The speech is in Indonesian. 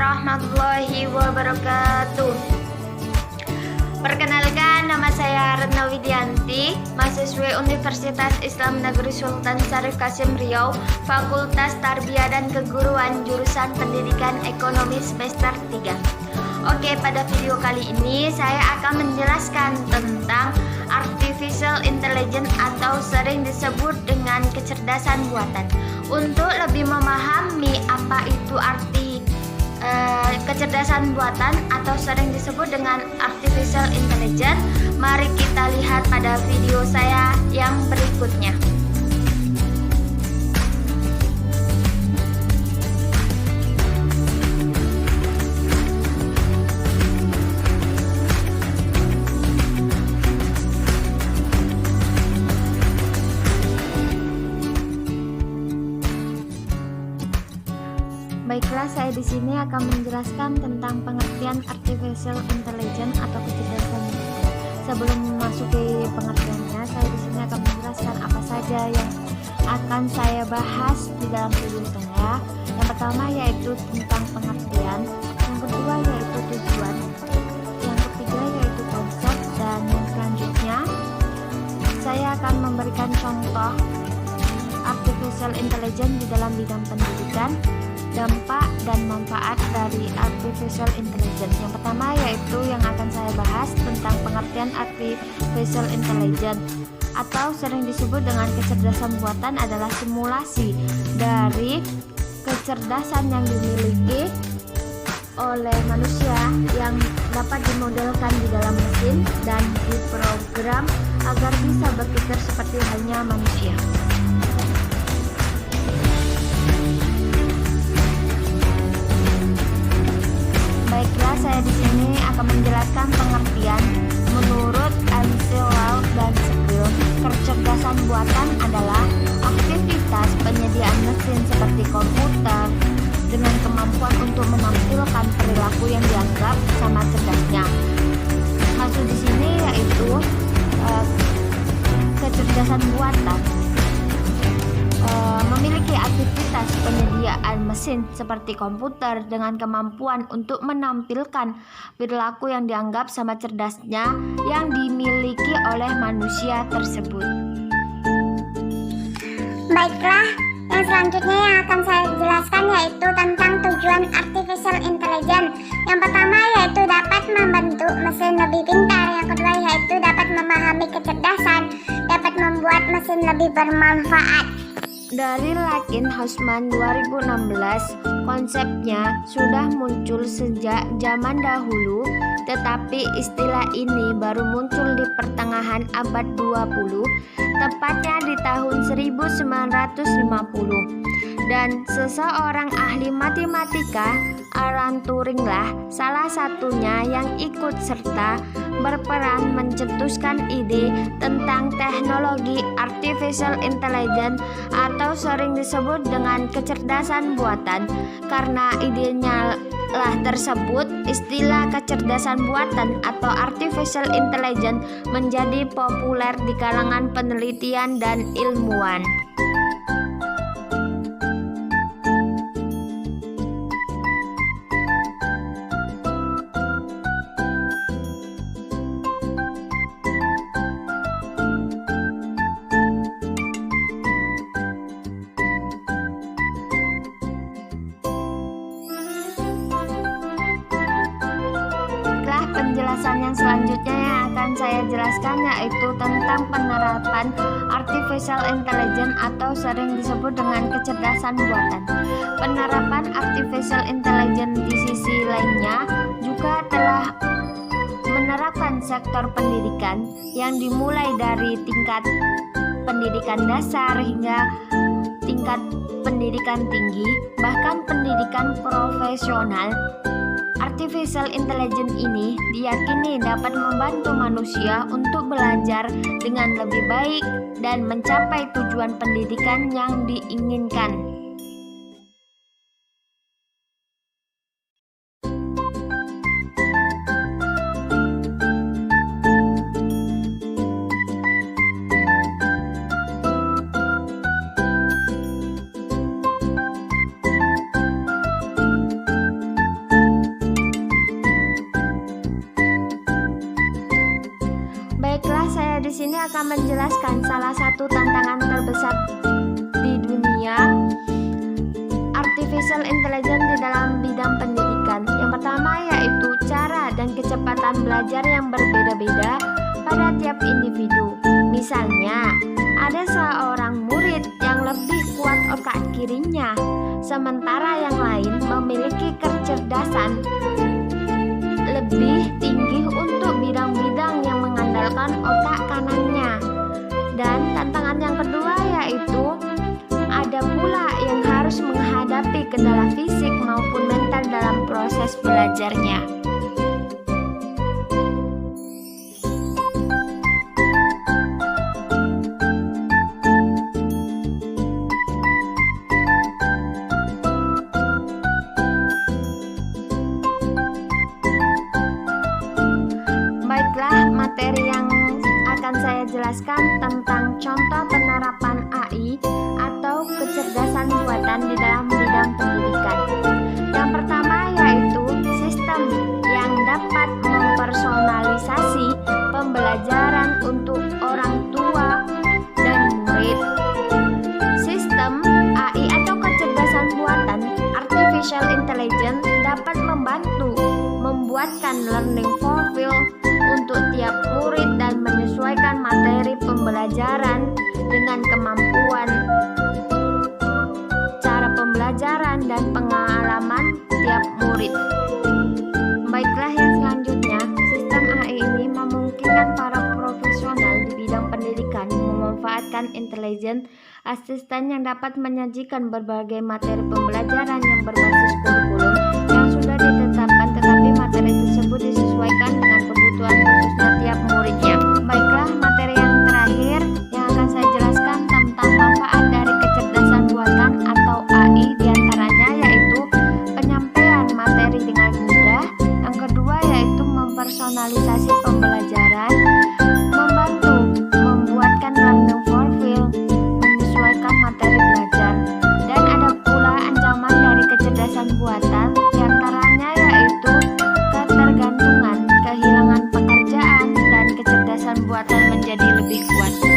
warahmatullahi wabarakatuh. Perkenalkan, nama saya Retno Widianti, mahasiswi Universitas Islam Negeri Sultan Syarif Kasim Riau, Fakultas Tarbiyah dan Keguruan, jurusan Pendidikan Ekonomi semester 3. Oke, pada video kali ini saya akan menjelaskan tentang Artificial Intelligence atau sering disebut dengan kecerdasan buatan. Untuk lebih memahami apa itu arti kecerdasan buatan atau sering disebut dengan Artificial Intelligence, mari kita lihat pada video saya yang berikutnya. Baiklah, saya di sini akan menjelaskan tentang pengertian Artificial Intelligence atau kecerdasan buatan. Sebelum memasuki pengertiannya, saya di sini akan menjelaskan apa saja yang akan saya bahas di dalam video saya. Yang pertama yaitu tentang pengertian, yang kedua yaitu tujuan, yang ketiga yaitu konsep, dan yang selanjutnya saya akan memberikan contoh Artificial Intelligence di dalam bidang pendidikan, dampak dan manfaat dari Artificial Intelligence. Yang pertama yaitu yang akan saya bahas tentang pengertian Artificial Intelligence atau sering disebut dengan kecerdasan buatan adalah simulasi dari kecerdasan yang dimiliki oleh manusia yang dapat dimodelkan di dalam mesin dan diprogram agar bisa berpikir seperti halnya manusia. Baiklah, saya di sini akan menjelaskan pengertian. Menurut Amsel dan Skill, kecerdasan buatan adalah aktivitas penyediaan mesin seperti komputer dengan kemampuan untuk menampilkan perilaku yang dianggap sama cerdasnya. Maksud di sini yaitu kecerdasan buatan memiliki aktivitas penyediaan mesin seperti komputer dengan kemampuan untuk menampilkan perilaku yang dianggap sama cerdasnya yang dimiliki oleh manusia tersebut. Baiklah, yang selanjutnya yang akan saya jelaskan yaitu tentang tujuan Artificial Intelligence. Yang pertama yaitu dapat membentuk mesin lebih pintar, yang kedua yaitu dapat memahami kecerdasan, dapat membuat mesin lebih bermanfaat. Dari Lakin Hausman 2016, konsepnya sudah muncul sejak zaman dahulu, tetapi istilah ini baru muncul di pertengahan abad 20, tepatnya di tahun 1950. Dan seseorang ahli matematika, Alan Turing lah salah satunya yang ikut serta berperan mencetuskan ide tentang teknologi Artificial Intelligence atau sering disebut dengan kecerdasan buatan. Karena idenya lah tersebut, istilah kecerdasan buatan atau Artificial Intelligence menjadi populer di kalangan penelitian dan ilmuwan. Penjelasan yang selanjutnya yang akan saya jelaskan yaitu tentang penerapan Artificial Intelligence atau sering disebut dengan kecerdasan buatan. Penerapan Artificial Intelligence di sisi lainnya juga telah menerapkan sektor pendidikan yang dimulai dari tingkat pendidikan dasar hingga tingkat pendidikan tinggi, bahkan pendidikan profesional. Artificial Intelligence ini diyakini dapat membantu manusia untuk belajar dengan lebih baik dan mencapai tujuan pendidikan yang diinginkan. saya di sini akan menjelaskan salah satu tantangan terbesar di dunia artificial intelligence di dalam bidang pendidikan. Yang pertama yaitu cara dan kecepatan belajar yang berbeda-beda pada tiap individu. Misalnya, ada seorang murid yang lebih kuat otak kirinya, sementara yang lain memiliki kecerdasan lebih tinggi untuk bidang-bidang yang mengandalkan otak kanannya. Dan tantangan yang kedua yaitu ada pula yang harus menghadapi kendala fisik maupun mental dalam proses belajarnya. Baiklah, materi yang akan saya jelaskan tentang contoh penerapan AI atau kecerdasan buatan di dalam bidang pendidikan. Yang pertama yaitu sistem yang dapat mempersonalisasi pembelajaran untuk orang tua dan murid. Sistem AI atau kecerdasan buatan artificial intelligence dapat membantu membuatkan learning profile untuk tiap murid dan menyesuaikan materi pembelajaran dengan kemampuan, cara pembelajaran dan pengalaman tiap murid. Baiklah, yang selanjutnya, sistem AI ini memungkinkan para profesional di bidang pendidikan memanfaatkan intelligent assistant yang dapat menyajikan berbagai materi pembelajaran yang berbasis kurikulum yang sudah ditetapkan, tetapi materi tersebut disesuaikan dengan kebutuhan khususnya tiap muridnya. Baiklah, materi yang terakhir yang akan saya jelaskan tentang manfaat dari kecerdasan buatan atau AI, diantaranya yaitu penyampaian materi dengan mudah. Yang kedua yaitu mempersonalisasi pembelajaran, membantu membuatkan learning profile, menyesuaikan materi belajar. Dan ada pula ancaman dari kecerdasan buatan, diantaranya yaitu ketergantungan, kehilangan pekerjaan, dan kecerdasan buatan menjadi lebih kuat.